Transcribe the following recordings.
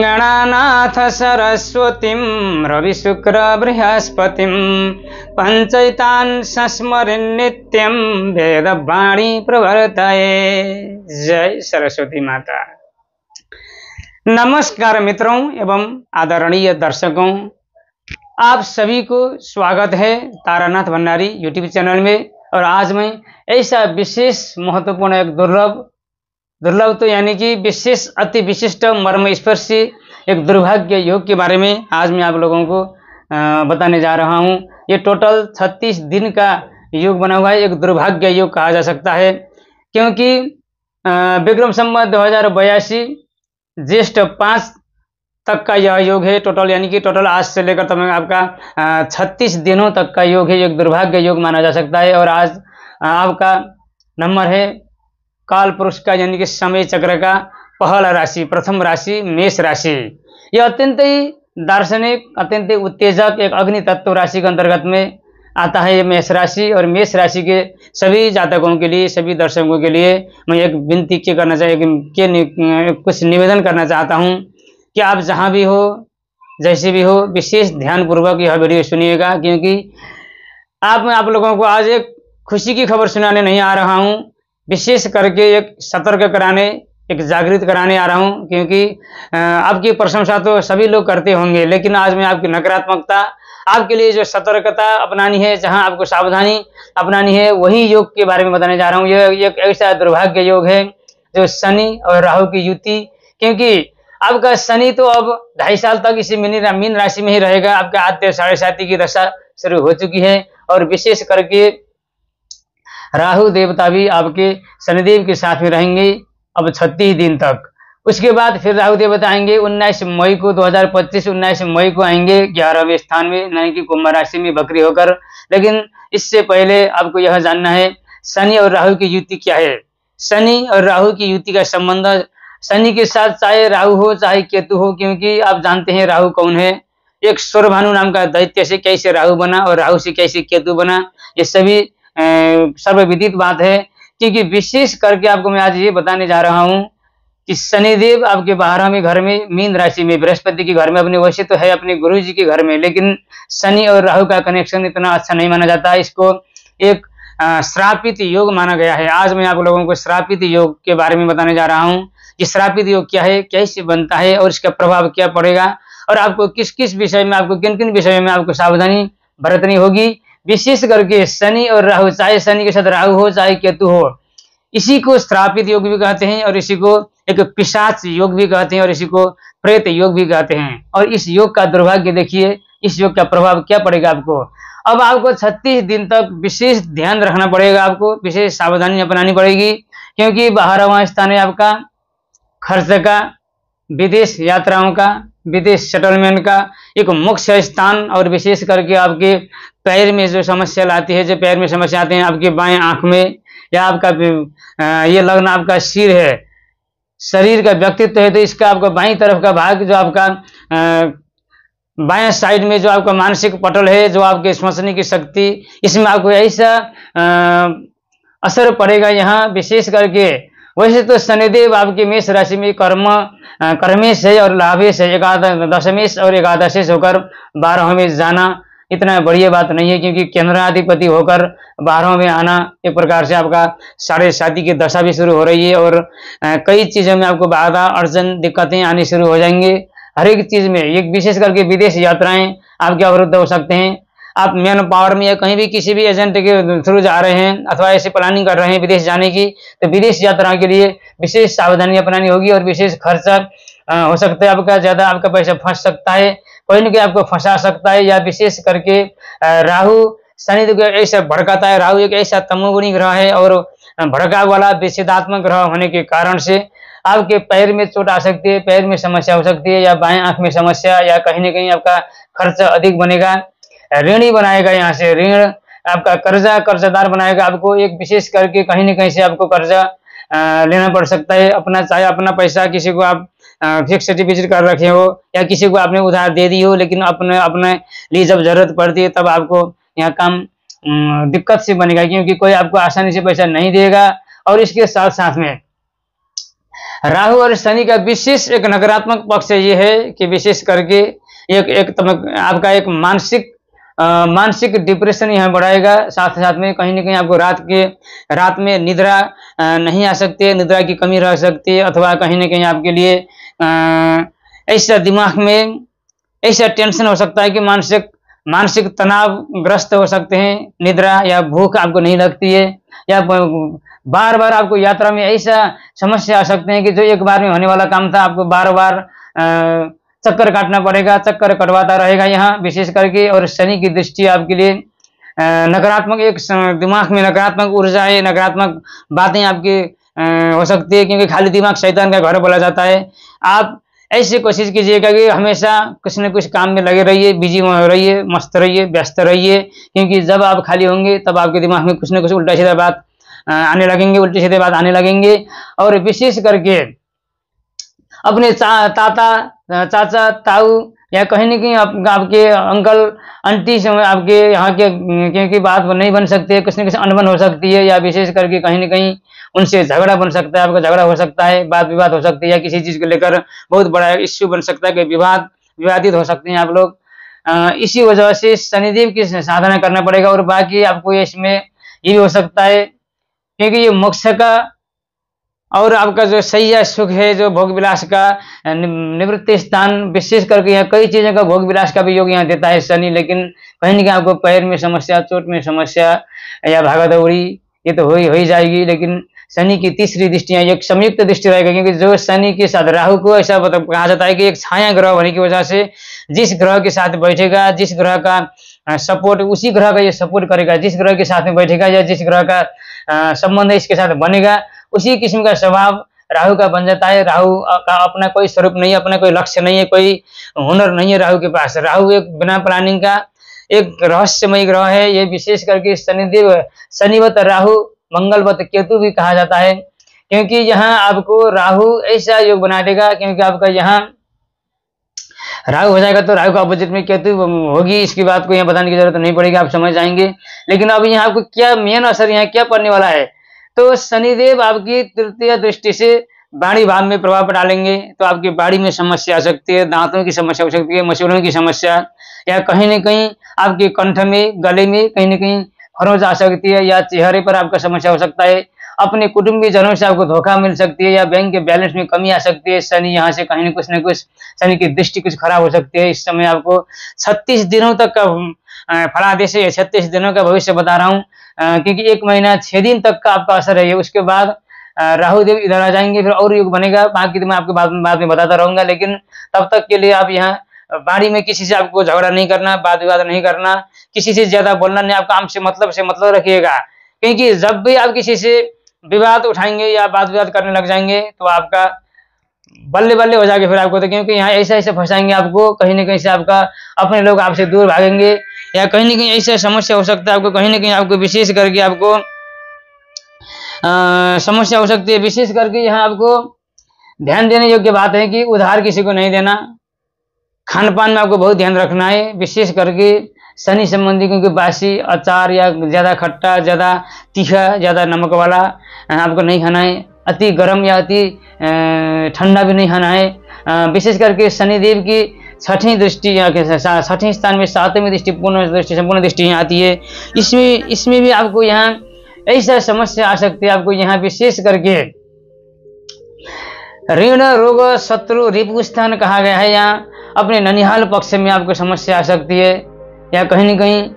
गणानाथ सरस्वतीं रविशुक्र बृहस्पतिं पंचैतान् संस्मरेन् नित्यं वेदवाणी प्रवर्तये। जय सरस्वती माता। नमस्कार मित्रों एवं आदरणीय दर्शकों, आप सभी को स्वागत है तारानाथ भंडारी यूट्यूब चैनल में। और आज मैं ऐसा विशेष महत्वपूर्ण एक दुर्लभ तो यानी कि विशेष अति विशिष्ट मर्म स्पर्शी एक दुर्भाग्य योग के बारे में आज मैं आप लोगों को बताने जा रहा हूं। ये टोटल 36 दिन का योग बना हुआ है, एक दुर्भाग्य योग कहा जा सकता है, क्योंकि विक्रम संवत 2082 ज्येष्ठ 5 तक का यह योग है टोटल, यानी कि टोटल आज से लेकर तक आपका 36 दिनों तक का योग है, एक दुर्भाग्य योग माना जा सकता है। और आज आपका नंबर है काल पुरुष का, यानी कि समय चक्र का पहला राशि, प्रथम राशि मेष राशि। यह अत्यंत ही दार्शनिक, अत्यंत ही उत्तेजक एक अग्नि तत्व राशि के अंतर्गत में आता है ये मेष राशि। और मेष राशि के सभी जातकों के लिए, सभी दर्शकों के लिए मैं एक विनती करना चाहिए, कुछ निवेदन करना चाहता हूँ कि आप जहाँ भी हो, जैसे भी हो, विशेष ध्यानपूर्वक यह वीडियो सुनिएगा, क्योंकि आप लोगों को आज एक खुशी की खबर सुनाने नहीं आ रहा हूँ, विशेष करके एक सतर्क कराने, एक जागृत कराने आ रहा हूँ। क्योंकि आपकी प्रशंसा तो सभी लोग करते होंगे, लेकिन आज मैं आपकी नकारात्मकता, आपके लिए जो सतर्कता अपनानी है, जहां आपको सावधानी अपनानी है, वही योग के बारे में बताने जा रहा हूँ। यह एक ऐसा दुर्भाग्य योग है जो शनि और राहु की युति, क्योंकि आपका शनि तो अब 2.5 साल तक इसी मीन राशि में ही रहेगा। आपका आद्य 7.5 की दशा शुरू हो चुकी है, और विशेष करके राहु देवता भी आपके शनिदेव के साथ में रहेंगे अब 36 दिन तक। उसके बाद फिर राहु देवता आएंगे 19 मई को 2025, 19 मई को आएंगे 11वें स्थान में, यानी कि कुंभ राशि में बकरी होकर। लेकिन इससे पहले आपको यह जानना है शनि और राहु की युति क्या है। शनि और राहु की युति का संबंध शनि के साथ चाहे राहु हो चाहे केतु हो, क्योंकि आप जानते हैं राहु कौन है। एक सौरभानु नाम का दैत्य से कैसे राहु बना और राहु से कैसे केतु बना, ये सभी सर्वविदित बात है। क्योंकि विशेष करके आपको मैं आज ये बताने जा रहा हूं कि शनिदेव आपके 12वें घर में मीन राशि में, बृहस्पति के घर में, अपने वैसे तो है अपने गुरु जी के घर में, लेकिन शनि और राहु का कनेक्शन इतना अच्छा नहीं माना जाता है। इसको एक श्रापित योग माना गया है। आज मैं आप लोगों को श्रापित योग के बारे में बताने जा रहा हूँ कि श्रापित योग क्या है, कैसे बनता है और इसका प्रभाव क्या पड़ेगा, और आपको किस किस विषय में, आपको किन किन विषयों में आपको सावधानी बरतनी होगी। विशेष करके शनि और राहु, चाहे शनि के साथ राहु हो चाहे केतु हो, इसी को श्रापित योग भी कहते हैं, और इसी को एक पिशाच योग भी कहते हैं, और इसी को प्रेत योग भी कहते हैं। और इस योग का दुर्भाग्य देखिए, इस योग का प्रभाव क्या पड़ेगा आपको। अब आपको 36 दिन तक विशेष ध्यान रखना पड़ेगा, आपको विशेष सावधानी अपनानी पड़ेगी, क्योंकि 12वां स्थान है आपका खर्च का, विदेश यात्राओं का, विदेश सेटलमेंट का एक मुख्य स्थान। और विशेष करके आपके पैर में जो समस्या लाती है, जो पैर में समस्या आते हैं, आपके बाएं आंख में, या आपका ये लग्न आपका सिर है, शरीर का व्यक्तित्व है, तो इसका आपका बाईं तरफ का भाग, जो आपका बाएं साइड में जो आपका मानसिक पटल है, जो आपके सोचने की शक्ति, इसमें आपको ऐसा असर पड़ेगा यहाँ। विशेष करके वैसे तो शनिदेव आपके मेष राशि में कर्मेश है और लाभेश है, दशमेश और एकादशेश होकर 12वें में जाना इतना बढ़िया बात नहीं है, क्योंकि केंद्राधिपति होकर 12वें में आना एक प्रकार से आपका 7.5 की दशा भी शुरू हो रही है, और कई चीजों में आपको बाधा, अड़चन, दिक्कतें आनी शुरू हो जाएंगे। हर एक चीज में, एक विशेष करके विदेश यात्राएं आपके अवरुद्ध हो सकते हैं। आप मैन पावर में या कहीं भी किसी भी एजेंट के थ्रू जा रहे हैं, अथवा ऐसे प्लानिंग कर रहे हैं विदेश जाने की, तो विदेश यात्रा के लिए विशेष सावधानी अपनानी होगी, और विशेष खर्चा हो सकता है आपका, ज्यादा आपका पैसा फंस सकता है, कोई न कोई आपको फंसा सकता है। या विशेष करके राहु, शनि तो ऐसा भड़काता है, राहु एक ऐसा तमोगुणी ग्रह है और भड़काव वाला विच्छेदात्मक ग्रह होने के कारण से आपके पैर में चोट आ सकती है, पैर में समस्या हो सकती है, या बाएं आंख में समस्या, या कहीं न कहीं आपका खर्च अधिक बनेगा, ऋणी बनाएगा, यहाँ से ऋण आपका कर्जदार बनाएगा आपको। एक विशेष करके कहीं न कहीं से आपको कर्जा लेना पड़ सकता है अपना, चाहे अपना पैसा किसी को आप फिक्स डिपॉजिट कर रखे हो, या किसी को आपने उधार दे दी हो, लेकिन अपने लिए जब जरूरत पड़ती है तब आपको यहाँ काम दिक्कत से बनेगा, क्योंकि कोई आपको आसानी से पैसा नहीं देगा। और इसके साथ साथ में राहु और शनि का विशेष एक नकारात्मक पक्ष ये है कि विशेष करके आपका एक मानसिक डिप्रेशन यहाँ बढ़ाएगा। साथ साथ में कहीं ना कहीं आपको रात में निद्रा नहीं आ सकती है, निद्रा की कमी रह सकती है, अथवा कहीं ना कहीं आपके लिए ऐसा दिमाग में ऐसा टेंशन हो सकता है कि मानसिक तनाव ग्रस्त हो सकते हैं। निद्रा या भूख आपको नहीं लगती है, या बार बार आपको यात्रा में ऐसा समस्या आ सकते हैं कि जो एक बार में होने वाला काम था आपको बार बार चक्कर काटना पड़ेगा, चक्कर कटवाता रहेगा यहाँ विशेष करके। और शनि की दृष्टि आपके लिए नकारात्मक, एक दिमाग में नकारात्मक ऊर्जा है, नकारात्मक बातें आपकी हो सकती है, क्योंकि खाली दिमाग शैतान का घर बोला जाता है। आप ऐसी कोशिश कीजिएगा कि हमेशा कुछ न कुछ काम में लगे रहिए, बिजी रहिए, मस्त रहिए, व्यस्त रहिए, क्योंकि जब आप खाली होंगे तब आपके दिमाग में कुछ न कुछ उल्टा सीधा बात आने लगेंगे। और विशेष करके अपने चाचा ताऊ या कहीं न कहीं आपके अंकल आंटी से आपके यहाँ के क्योंकि बात नहीं बन सकती है, कुछ न कुछ अनबन हो सकती है, या विशेष करके कहीं न कहीं उनसे झगड़ा बन सकता है, आपका झगड़ा हो सकता है, बात विवाद हो सकती है, या किसी चीज को लेकर बहुत बड़ा इश्यू बन सकता है कि विवादित हो सकते हैं आप लोग। इसी वजह से शनिदेव की साधना करना पड़ेगा। और बाकी आपको इसमें ये भी हो सकता है क्योंकि ये मोक्ष का और आपका जो सैया सुख है, जो भोग विलास का निवृत्ति स्थान, विशेष करके यहाँ कई चीजों का भोग विलास का भी योग यहाँ देता है शनि। लेकिन कहीं ना कहीं आपको पैर में समस्या, चोट में समस्या या भागा दौड़ी ये तो हो ही जाएगी। लेकिन शनि की तीसरी दृष्टि एक संयुक्त दृष्टि रहेगा, क्योंकि जो शनि के साथ राहु को ऐसा कहा जाता है कि एक छाया ग्रह होने की वजह से जिस ग्रह के साथ बैठेगा, जिस ग्रह का सपोर्ट उसी ग्रह का ये सपोर्ट करेगा, जिस ग्रह के साथ में बैठेगा या जिस ग्रह का संबंध इसके साथ बनेगा उसी किस्म का स्वभाव राहु का बन जाता है। राहु का अपना कोई स्वरूप नहीं है, अपना कोई लक्ष्य नहीं है, कोई हुनर नहीं है राहु के पास। राहु एक बिना प्लानिंग का एक रहस्यमय ग्रह है। ये विशेष करके शनिदेव, शनिवत राहु मंगलवत केतु भी कहा जाता है, क्योंकि यहाँ आपको राहु ऐसा योग बना देगा, क्योंकि आपका यहाँ राहु हो जाएगा तो राहु का अपोजिट में केतु होगी। इसकी बात को यहाँ बताने की जरूरत नहीं पड़ेगी, आप समझ जाएंगे। लेकिन अब यहाँ आपको क्या मेन असर यहाँ क्या पड़ने वाला है, तो शनिदेव आपकी तृतीय दृष्टि से बाड़ी भाव में प्रभाव डालेंगे, तो आपकी बाड़ी में समस्या आ सकती है, दांतों की समस्या हो सकती है, मसूड़ों की समस्या, या कहीं न कहीं आपके कंठ में, गले में कहीं न कहीं खरोंच आ सकती है, या चेहरे पर आपका समस्या हो सकता है। अपने कुटुंबी जनों से आपको धोखा मिल सकती है, या बैंक के बैलेंस में कमी आ सकती है। शनि यहाँ से कहीं न कुछ शनि की दृष्टि कुछ खराब हो सकती है। इस समय आपको 36 दिनों तक का फलादेश है, 36 दिनों का भविष्य बता रहा हूँ, क्योंकि 1 महीना 6 दिन तक का आपका असर है। उसके बाद राहु देव इधर आ जाएंगे, फिर और योग बनेगा, बाकी तो मैं आपको बाद में बताता रहूंगा। लेकिन तब तक के लिए आप यहाँ बाड़ी में किसी से आपको झगड़ा नहीं करना, वाद विवाद नहीं करना, किसी से ज्यादा बोलना नहीं, आप काम से मतलब रखिएगा, क्योंकि जब भी आप किसी से विवाद उठाएंगे या वाद विवाद करने लग जाएंगे तो आपका बल्ले बल्ले हो जाएगा फिर आपको, तो क्योंकि यहाँ ऐसा फंसाएंगे आपको, कहीं ना कहीं से आपका अपने लोग आपसे दूर भागेंगे, या कहीं ना कहीं ऐसा समस्या हो सकता है आपको, कहीं ना कहीं आपको विशेष करके आपको समस्या हो सकती है। विशेष करके यहाँ आपको ध्यान देने योग्य बात है कि उधार किसी को नहीं देना, खान पान में आपको बहुत ध्यान रखना है, विशेष करके शनि संबंधी, क्योंकि बासी अचार या ज्यादा खट्टा, ज्यादा तीखा, ज्यादा नमक वाला आपको नहीं खाना है, अति गर्म या अति ठंडा भी नहीं खाना है। विशेष करके शनिदेव की छठी दृष्टि, छठे स्थान में 7वीं दृष्टि, संपूर्ण दृष्टि आती है। इसमें भी आपको यहाँ ऐसा समस्या आ सकती है। आपको यहाँ विशेष करके ऋण, रोग, शत्रु, रिपु स्थान कहा गया है। यहाँ अपने ननिहाल पक्ष में आपको समस्या आ सकती है, या कहीं न कहीं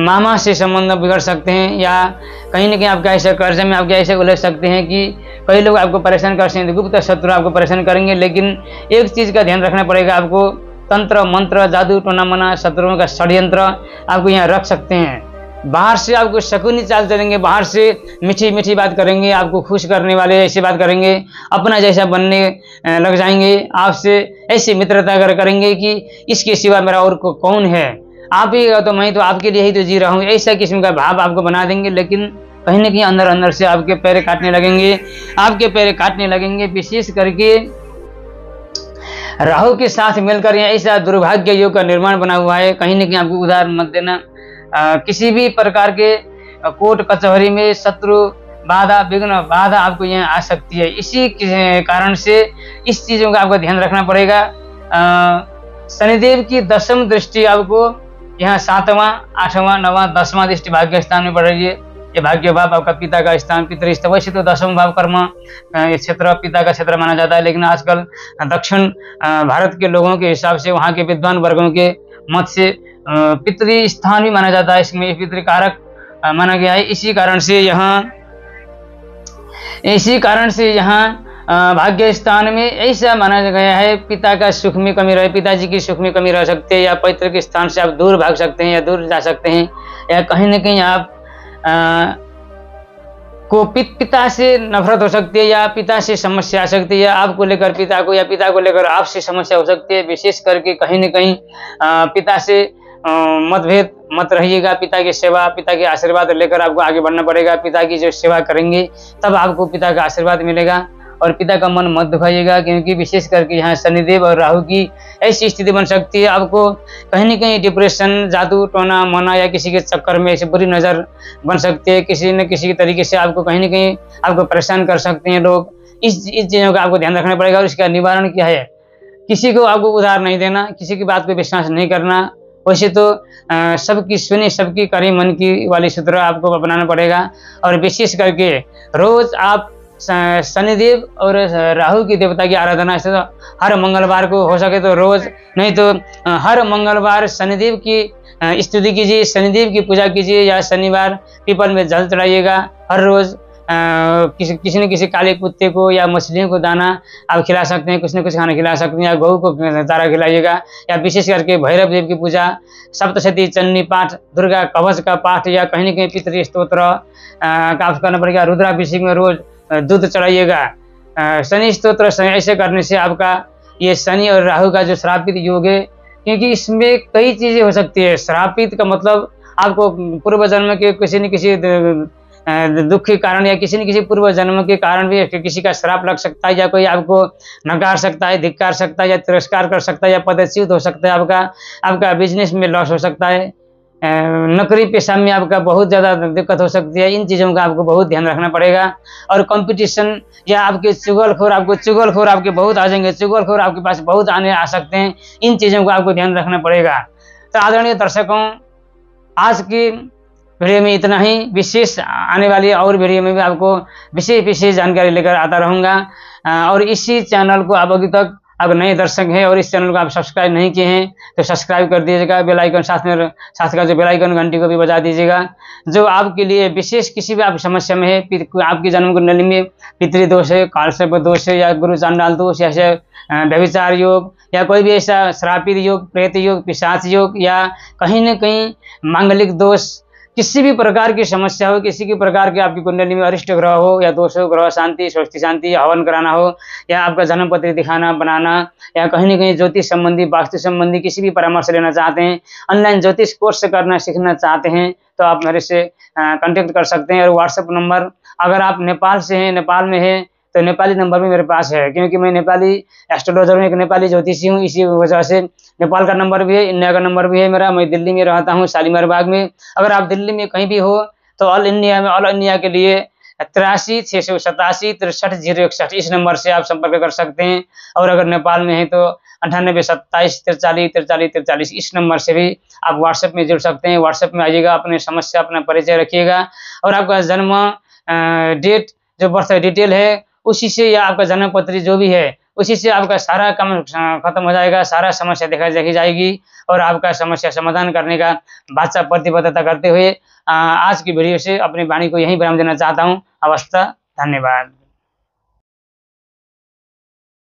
मामा से संबंध बिगड़ सकते हैं, या कहीं न कहीं आपका ऐसे कर्ज में आपके ऐसे उलझ सकते हैं कि कई लोग आपको परेशान कर सकते हैं, गुप्त शत्रु आपको परेशान करेंगे। लेकिन एक चीज का ध्यान रखना पड़ेगा आपको, तंत्र मंत्र, जादू टोना मना, शत्रुओं का षड्यंत्र आपको यहाँ रख सकते हैं। बाहर से आपको शकुनी चाल चलेंगे, बाहर से मीठी मीठी बात करेंगे, आपको खुश करने वाले ऐसी बात करेंगे, अपना जैसा बनने लग जाएंगे, आपसे ऐसी मित्रता करेंगे कि इसके सिवा मेरा और कौन है, आप ही तो मैं तो आपके लिए ही तो जी रहा हूँ, ऐसा किस्म का भाव आपको बना देंगे। लेकिन कहीं न कहीं अंदर अंदर से आपके पैर काटने लगेंगे। विशेष करके राहु के साथ मिलकर यहाँ ऐसा दुर्भाग्य योग का निर्माण बना हुआ है। कहीं न कहीं आपको उधार मत देना, किसी भी प्रकार के कोर्ट कचहरी में शत्रु बाधा विघ्न बाधा आपको यहाँ आ सकती है। इसी कारण से इस चीज़ों का आपको ध्यान रखना पड़ेगा। शनिदेव की 10वीं दृष्टि आपको यहाँ 7वां 8वां 9वां 10वां दृष्टि भाग्य स्थान में पड़ रही है। ये भाग्य भाव आपका पिता का स्थान, पितृ। वैसे तो 10वां भाव कर्म क्षेत्र पिता का क्षेत्र माना जाता है, लेकिन आजकल दक्षिण भारत के लोगों के हिसाब से, वहाँ के विद्वान वर्गों के मत से पितृ स्थान भी माना जाता है, इसमें पितृ कारक माना गया है। इसी कारण से यहाँ भाग्य स्थान में ऐसा माना गया है, पिता का सुख में कमी रहे, पिताजी की सुख में कमी रह सकते हैं, या पैतृक स्थान से आप दूर भाग सकते हैं या दूर जा सकते हैं, या कहीं न कहीं आप को पिता से नफरत हो सकती है, या पिता से समस्या आ सकती है, या आपको लेकर पिता को, या पिता को लेकर आपसे समस्या हो सकती है। विशेष करके कहीं न कहीं पिता से मतभेद मत रहिएगा। पिता की सेवा, पिता के आशीर्वाद लेकर आपको आगे बढ़ना पड़ेगा। पिता की जो सेवा करेंगे तब आपको पिता का आशीर्वाद मिलेगा, और पिता का मन मत दुखाइएगा, क्योंकि विशेष करके यहाँ शनिदेव और राहु की ऐसी स्थिति बन सकती है, आपको कहीं न कहीं डिप्रेशन, जादू टोना मना या किसी के चक्कर में ऐसी बुरी नज़र बन सकती है। किसी न किसी तरीके से आपको कहीं न कहीं आपको परेशान कर सकते हैं लोग। इस चीज़ों का आपको ध्यान रखना पड़ेगा। और इसका निवारण क्या है? किसी को आपको उधार नहीं देना, किसी की बात पे विश्वास नहीं करना। वैसे तो सबकी सुनी सबकी करी मन की वाली सूत्र आपको अपनाना पड़ेगा। और विशेष करके रोज आप शनिदेव और राहु की देवता की आराधना से हर मंगलवार को हो सके तो रोज, नहीं तो हर मंगलवार शनिदेव की स्तुति कीजिए, शनिदेव की पूजा कीजिए, या शनिवार पीपल में जल चढ़ाइएगा। हर रोज किसी न किसी काले कुत्ते को या मछलियों को दाना आप खिला सकते हैं, कुछ न कुछ खाना खिला सकते हैं, या गऊ को चारा खिलाइएगा। या विशेष करके भैरव देव की पूजा, सप्तशती चन्नी पाठ, दुर्गा कवच का पाठ, या कहीं न कहीं पितृ स्तोत्र का करना पड़ेगा। रुद्राभिषेक में रोज दूध चढ़ाइएगा। शनि स्तोत्र ऐसे करने से आपका ये शनि और राहु का जो श्रापित योग है, क्योंकि इसमें कई चीजें हो सकती है। श्रापित का मतलब आपको पूर्व जन्म के किसी न किसी दुख के कारण, या किसी न किसी पूर्व जन्म के कारण भी किसी का श्राप लग सकता है, या कोई आपको नकार सकता है, धिक्कार सकता है, या तिरस्कार कर सकता है, या पदच्युत हो सकता है, आपका बिजनेस में लॉस हो सकता है, नौकरी पेशा में आपका बहुत ज़्यादा दिक्कत हो सकती है। इन चीज़ों का आपको बहुत ध्यान रखना पड़ेगा। और कंपटीशन या आपके चुगलखोर आपके बहुत आ जाएंगे, चुगलखोर आपके पास बहुत आ सकते हैं। इन चीज़ों का आपको ध्यान रखना पड़ेगा। तो आदरणीय दर्शकों, आज की वीडियो में इतना ही। विशेष आने वाली और वीडियो में भी आपको विशेष जानकारी लेकर आता रहूँगा। और इसी चैनल को आप अभी तक अगर नए दर्शक हैं और इस चैनल को आप सब्सक्राइब नहीं किए हैं तो सब्सक्राइब कर दीजिएगा। बेल आइकन साथ का जो बेल आइकन घंटी को भी बजा दीजिएगा, जो आपके लिए विशेष किसी भी आप समस्या में है, आपकी जन्म कुंडली में पितृदोष है, कालसर्प दोष है, या गुरु चांडाल दोष, या व्यभिचार योग, या कोई भी ऐसा श्रापित योग, प्रेत योग, पिशाच योग, या कहीं न कहीं मांगलिक दोष, किसी भी प्रकार की समस्या हो, किसी भी प्रकार की आपकी कुंडली में अरिष्ट ग्रह हो, या दोष हो, ग्रह शांति, स्वस्ति शांति, हवन कराना हो, या आपका जन्म पत्र दिखाना बनाना, या कहीं न कहीं ज्योतिष संबंधी, वास्तु संबंधी किसी भी परामर्श लेना चाहते हैं, ऑनलाइन ज्योतिष कोर्स करना सीखना चाहते हैं, तो आप मेरे से कांटेक्ट कर सकते हैं। और व्हाट्सएप नंबर, अगर आप नेपाल से हैं, नेपाल में हैं, तो नेपाली नंबर भी मेरे पास है, क्योंकि मैं नेपाली एस्ट्रोलॉजर हूँ, एक नेपाली ज्योतिषी हूँ। इसी वजह से नेपाल का नंबर भी है, इंडिया का नंबर भी है मेरा। मैं दिल्ली में रहता हूँ, शालीमार बाग में। अगर आप दिल्ली में कहीं भी हो तो ऑल इंडिया के लिए 83 687 63 061 इस नंबर से आप संपर्क कर सकते हैं। और अगर नेपाल में है तो 98 27 43 43 43 इस नंबर से भी आप व्हाट्सएप में जुड़ सकते हैं। व्हाट्सएप में आइएगा, अपने समस्या, अपना परिचय रखिएगा, और आपका जन्म डेट, जो बर्थ डिटेल है उसी से, या आपका जन्म पत्री जो भी है उसी से आपका सारा काम खत्म हो जाएगा, सारा समस्या देखी जाएगी, और आपका समस्या समाधान करने का बादशाह प्रतिबद्धता करते हुए आज की वीडियो से अपनी वाणी को यहीं विराम देना चाहता हूँ। अवस्था, धन्यवाद।